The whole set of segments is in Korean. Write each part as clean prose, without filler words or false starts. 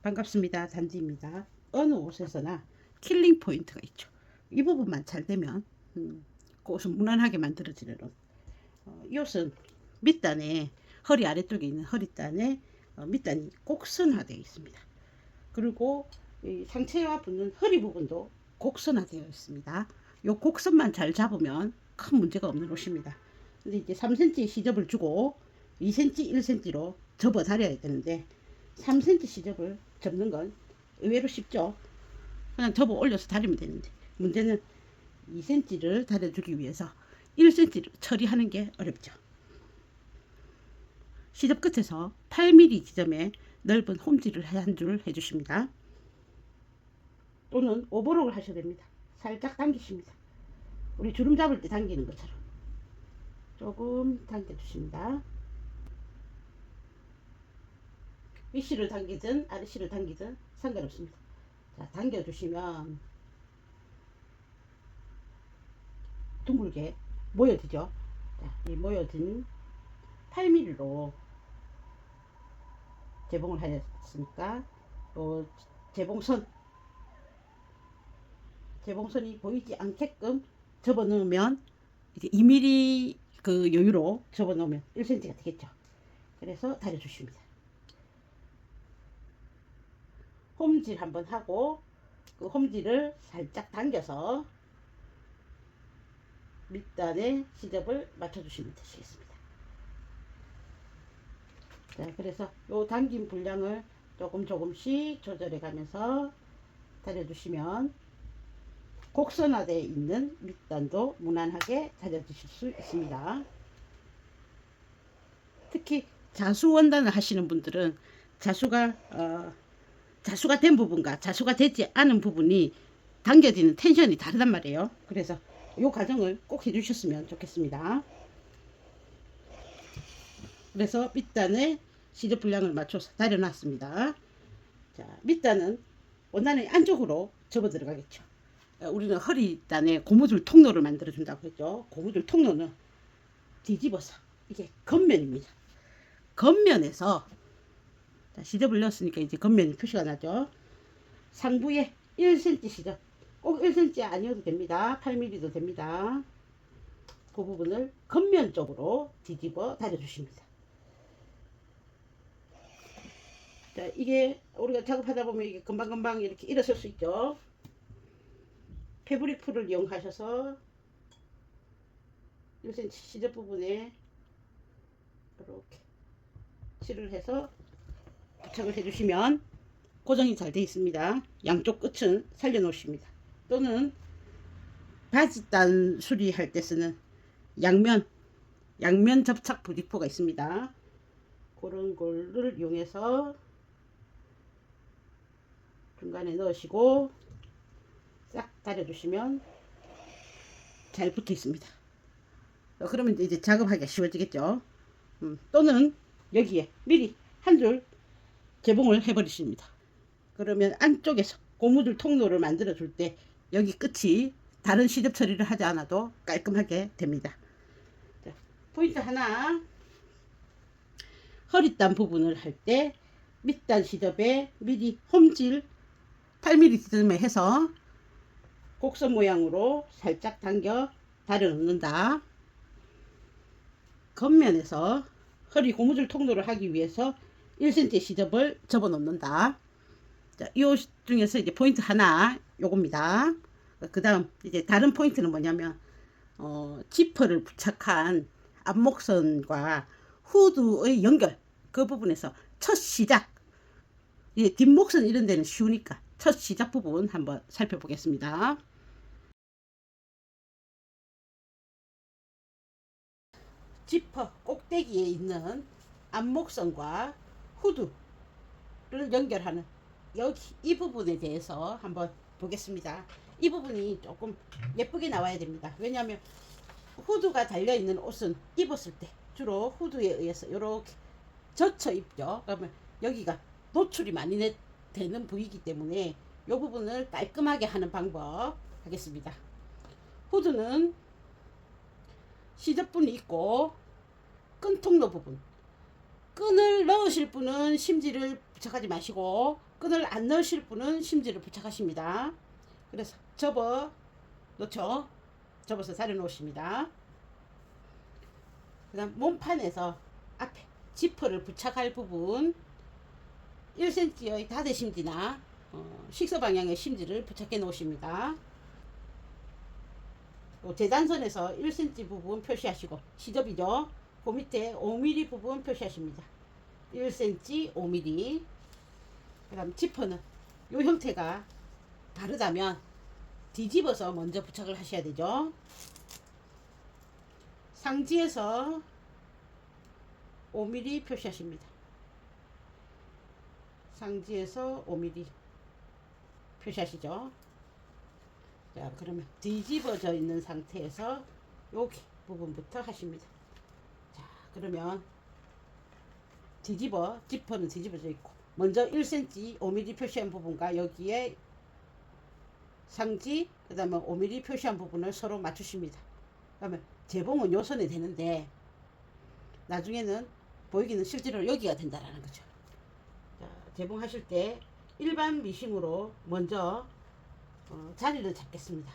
반갑습니다. 단지입니다. 어느 옷에서나 킬링 포인트가 있죠. 이 부분만 잘 되면 그 옷은 무난하게 만들어지는 옷. 이 옷은 밑단에 허리 아래쪽에 있는 허리단에 밑단이 곡선화되어 있습니다. 그리고 이 상체와 붙는 허리 부분도 곡선화되어 있습니다. 이 곡선만 잘 잡으면 큰 문제가 없는 옷입니다. 근데 이제 3cm 시접을 주고 2cm, 1cm로 접어 다려야 되는데 3cm 시접을 접는 건 의외로 쉽죠. 그냥 접어 올려서 다리면 되는데 문제는 2cm를 다려주기 위해서 1cm를 처리하는 게 어렵죠. 시접 끝에서 8mm 지점에 넓은 홈질을 한 줄 해주십니다. 또는 오버록을 하셔야 됩니다. 살짝 당기십니다. 우리 주름 잡을 때 당기는 것처럼 조금 당겨주십니다. 윗실을 당기든 아랫실을 당기든 상관없습니다. 자, 당겨주시면 둥글게 모여지죠. 자, 이 모여진 8mm로 재봉을 하였으니까 재봉선이 보이지 않게끔 접어 넣으면 이제 2mm 그 여유로 접어 넣으면 1cm가 되겠죠. 그래서 다려주십니다. 홈질 한번 하고 그 홈질을 살짝 당겨서 밑단에 시접을 맞춰주시면 되시겠습니다. 자, 그래서 요 당긴 분량을 조금씩 조절해 가면서 다려주시면 곡선화되어 있는 밑단도 무난하게 다려주실 수 있습니다. 특히 자수원단을 하시는 분들은 자수가 된 부분과 자수가 되지 않은 부분이 당겨지는 텐션이 다르단 말이에요. 그래서 이 과정을 꼭 해주셨으면 좋겠습니다. 그래서 밑단에 시접 분량을 맞춰서 다려놨습니다. 자, 밑단은 원단의 안쪽으로 접어 들어가겠죠. 우리는 허리단에 고무줄 통로를 만들어 준다고 했죠. 고무줄 통로는 뒤집어서 이게 겉면입니다. 겉면에서 시접을 넣었으니까 이제 겉면이 표시가 나죠. 상부에 1cm 시접, 꼭 1cm 아니어도 됩니다. 8mm도 됩니다. 그 부분을 겉면 쪽으로 뒤집어 다려주십니다. 자, 이게 우리가 작업하다 보면 이게 금방금방 이렇게 일어설 수 있죠. 패브릭 풀을 이용하셔서 1cm 시접 부분에 이렇게 칠을 해서 부착을 해주시면 고정이 잘 되어 있습니다. 양쪽 끝은 살려 놓으십니다. 또는 바지단 수리할 때 쓰는 양면 접착 부직포가 있습니다. 그런 거를 이용해서 중간에 넣으시고 싹 다려주시면 잘 붙어 있습니다. 그러면 이제 작업하기가 쉬워지겠죠. 또는 여기에 미리 한 줄 재봉을 해버리십니다. 그러면 안쪽에서 고무줄 통로를 만들어 줄 때 여기 끝이 다른 시접 처리를 하지 않아도 깔끔하게 됩니다. 자, 포인트 하나, 허리단 부분을 할 때 밑단 시접에 미리 홈질 8mm 지점에 해서 곡선 모양으로 살짝 당겨 다려 놓는다. 겉면에서 허리 고무줄 통로를 하기 위해서 1cm 시접을 접어 놓는다. 자, 이 중에서 이제 포인트 하나 요겁니다. 그 다음 이제 다른 포인트는 뭐냐면 지퍼를 부착한 앞목선과 후드의 연결, 그 부분에서 첫 시작, 이제 뒷목선 이런 데는 쉬우니까 첫 시작 부분 한번 살펴보겠습니다. 지퍼 꼭대기에 있는 앞목선과 후드를 연결하는 여기 이 부분에 대해서 한번 보겠습니다. 이 부분이 조금 예쁘게 나와야 됩니다. 왜냐하면 후드가 달려있는 옷은 입었을 때 주로 후드에 의해서 이렇게 젖혀 입죠. 그러면 여기가 노출이 많이 되는 부위이기 때문에 이 부분을 깔끔하게 하는 방법 하겠습니다. 후드는 시접분이 있고 끈통로 부분, 끈을 넣으실 분은 심지를 부착하지 마시고 끈을 안 넣으실 분은 심지를 부착하십니다. 그래서 접어 놓죠. 접어서 자려 놓으십니다. 그 다음 몸판에서 앞에 지퍼를 부착할 부분 1cm의 닫을 심지나 식서 방향의 심지를 부착해 놓으십니다. 재단선에서 1cm 부분 표시하시고 시접이죠. 그 밑에 5mm 부분 표시하십니다. 1cm 5mm. 그 다음 지퍼는 이 형태가 다르다면 뒤집어서 먼저 부착을 하셔야 되죠. 상지에서 5mm 표시하십니다. 상지에서 5mm 표시하시죠. 자, 그러면 뒤집어져 있는 상태에서 여기 부분부터 하십니다. 자, 그러면 지퍼는 뒤집어져 있고 먼저 1cm 5mm 표시한 부분과 여기에 상지 그 다음에 5mm 표시한 부분을 서로 맞추십니다. 그러면 재봉은 요 선에 되는데 나중에는 보이기는 실제로 여기가 된다라는 거죠. 자, 재봉하실 때 일반 미싱으로 먼저 자리를 잡겠습니다.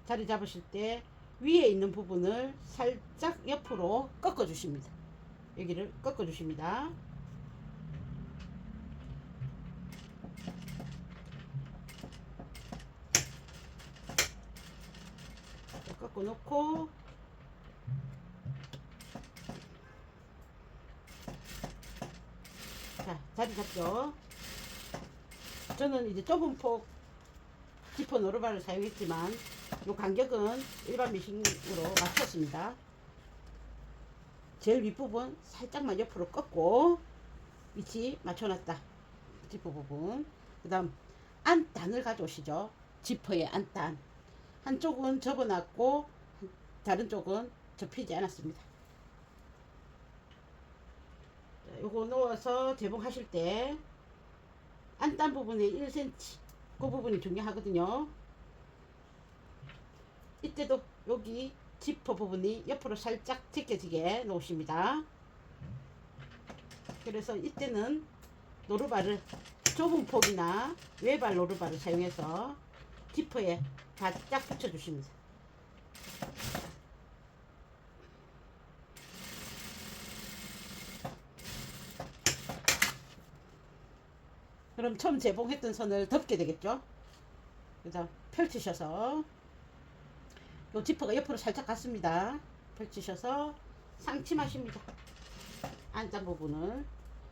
자리 잡으실 때 위에 있는 부분을 살짝 옆으로 꺾어 주십니다. 여기를 꺾어 주십니다. 꺾어 놓고 자, 자리 잡죠. 저는 이제 좁은 폭 지퍼 노루발을 사용했지만 이 간격은 일반 미싱으로 맞췄습니다. 제일 윗부분 살짝만 옆으로 꺾고 위치 맞춰놨다. 지퍼 부분. 그 다음 안단을 가져오시죠. 지퍼의 안단. 한쪽은 접어놨고 다른 쪽은 접히지 않았습니다. 요거 넣어서 재봉하실 때 안단 부분에 1cm 그 부분이 중요하거든요. 이때도 여기 지퍼 부분이 옆으로 살짝 제껴지게 놓으십니다. 그래서 이때는 노루발을 좁은 폭이나 외발 노루발을 사용해서 지퍼에 바짝 붙여 주십니다. 그럼 처음 재봉했던 선을 덮게 되겠죠. 그래서 펼치셔서 요 지퍼가 옆으로 살짝 갔습니다. 펼치셔서 상침하십니다. 안단 부분을.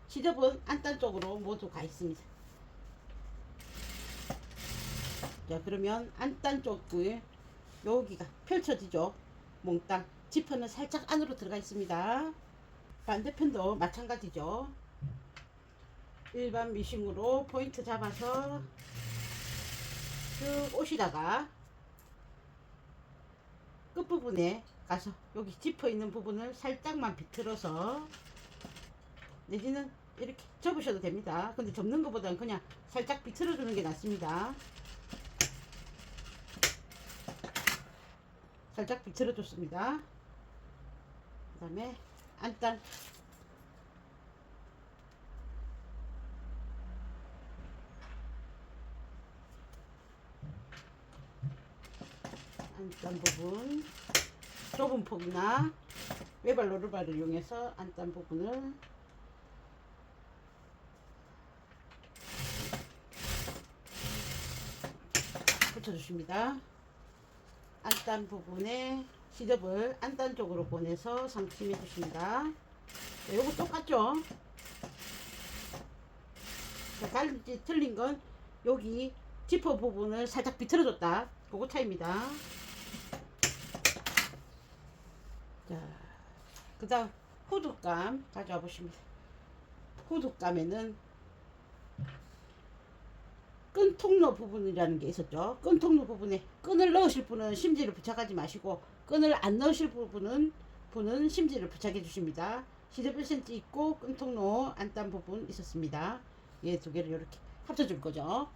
시접은 안단 쪽으로 모두 가 있습니다. 자, 그러면 안단 쪽에 여기가 펼쳐지죠. 몽땅. 지퍼는 살짝 안으로 들어가 있습니다. 반대편도 마찬가지죠. 일반 미싱으로 포인트 잡아서 쭉 오시다가 끝부분에 가서 여기 지퍼 있는 부분을 살짝만 비틀어서 내지는 이렇게 접으셔도 됩니다. 근데 접는 것보다는 그냥 살짝 비틀어 주는 게 낫습니다. 살짝 비틀어 줬습니다. 그 다음에 안단 부분 좁은 폭이나 외발 노루발을 이용해서 안단 부분을 붙여주십니다. 안단 부분에 시접을 안단 쪽으로 보내서 상침해 주십니다. 네, 요거 똑같죠? 달리 틀린 건 여기 지퍼 부분을 살짝 비틀어 줬다. 그거 차이입니다. 자, 그 다음 후드감 가져와 보십니다. 후드감에는 끈 통로 부분이라는 게 있었죠. 끈 통로 부분에 끈을 넣으실 분은 심지를 부착하지 마시고 끈을 안 넣으실 분은 심지를 부착해 주십니다. 시접 1cm 있고 끈 통로 안단 부분 있었습니다. 얘 두 개를 이렇게 합쳐 줄 거죠.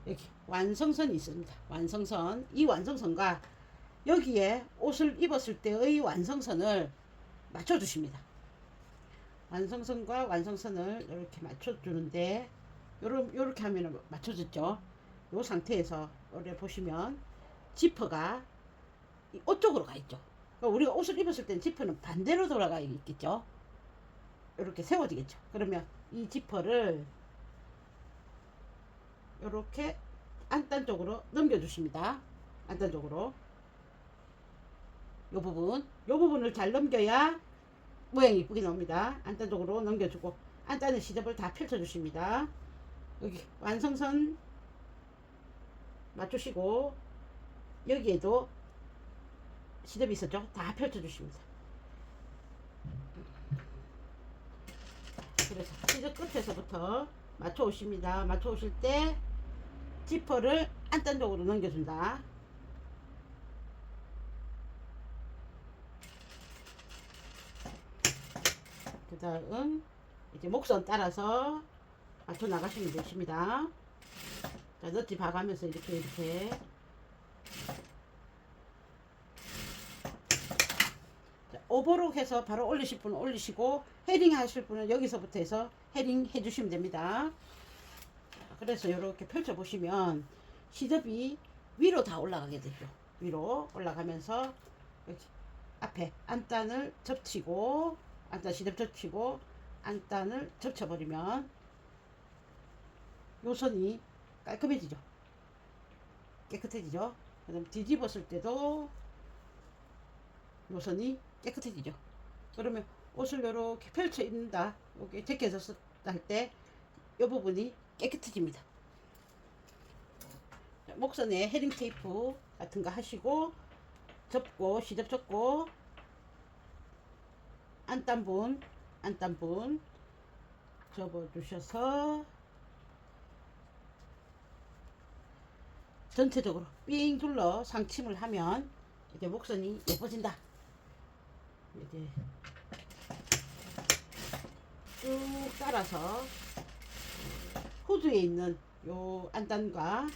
여기 완성선이 있습니다. 완성선. 이 완성선과 여기에 옷을 입었을 때의 완성선을 맞춰주십니다. 완성선과 완성선을 이렇게 맞춰주는데 요렇게 하면 맞춰졌죠. 요 상태에서 여기 보시면 지퍼가 옷 쪽으로 가 있죠. 그러니까 우리가 옷을 입었을 때는 지퍼는 반대로 돌아가 있겠죠. 이렇게 세워지겠죠. 그러면 이 지퍼를 이렇게 안단 쪽으로 넘겨주십니다. 안단 쪽으로 요 부분을 잘 넘겨야 모양이 이쁘게 나옵니다. 안단 쪽으로 넘겨주고 안단의 시접을 다 펼쳐주십니다. 여기 완성선 맞추시고 여기에도 시접이 있었죠. 다 펼쳐주십니다. 그래서 시접 끝에서부터 맞춰 오십니다. 맞춰 오실 때 지퍼를 안단 쪽으로 넘겨준다. 그 다음 이제 목선 따라서 맞춰 나가시면 되십니다. 자, 너지 봐가면서 이렇게 자, 오버록 해서 바로 올리실 분은 올리시고 헤딩 하실 분은 여기서부터 해서 헤딩 해주시면 됩니다. 자, 그래서 이렇게 펼쳐 보시면 시접이 위로 다 올라가게 되죠. 위로 올라가면서 이렇게 앞에 안단을 접치고 안단 시접 접치고 안단을 접쳐버리면 요 선이 깔끔해지죠. 깨끗해지죠. 그다음 뒤집었을 때도 요 선이 깨끗해지죠. 그러면 옷을 이렇게 펼쳐 입는다. 여기 제껴졌을 때 이 부분이 깨끗해집니다. 목선에 헤딩 테이프 같은 거 하시고 접고 시접 접고 안단분 접어 주셔서 전체적으로 삥 둘러 상침을 하면 이제 목선이 예뻐진다. 이제 쭉 따라서 후드에 있는 요 안단과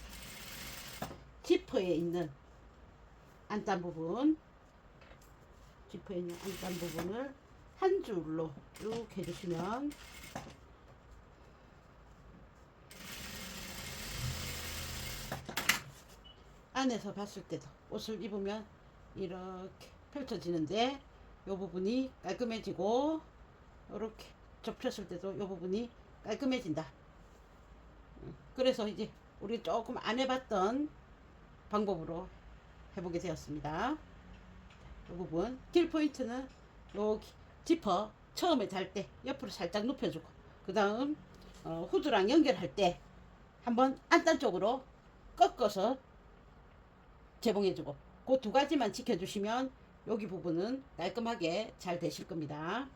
지퍼에 있는 안단 부분, 지퍼에 있는 안단 부분을 한 줄로 쭉 해주시면 안에서 봤을 때도 옷을 입으면 이렇게 펼쳐지는데 요 부분이 깔끔해지고 이렇게 접혔을 때도 요 부분이 깔끔해진다. 그래서 이제 우리 조금 안 해봤던 방법으로 해보게 되었습니다. 이 부분 길 포인트는 여기 지퍼 처음에 달 때 옆으로 살짝 눕혀주고 그 다음 후드랑 연결할 때 한번 안단 쪽으로 꺾어서 재봉해주고 그 두 가지만 지켜주시면 여기 부분은 깔끔하게 잘 되실 겁니다.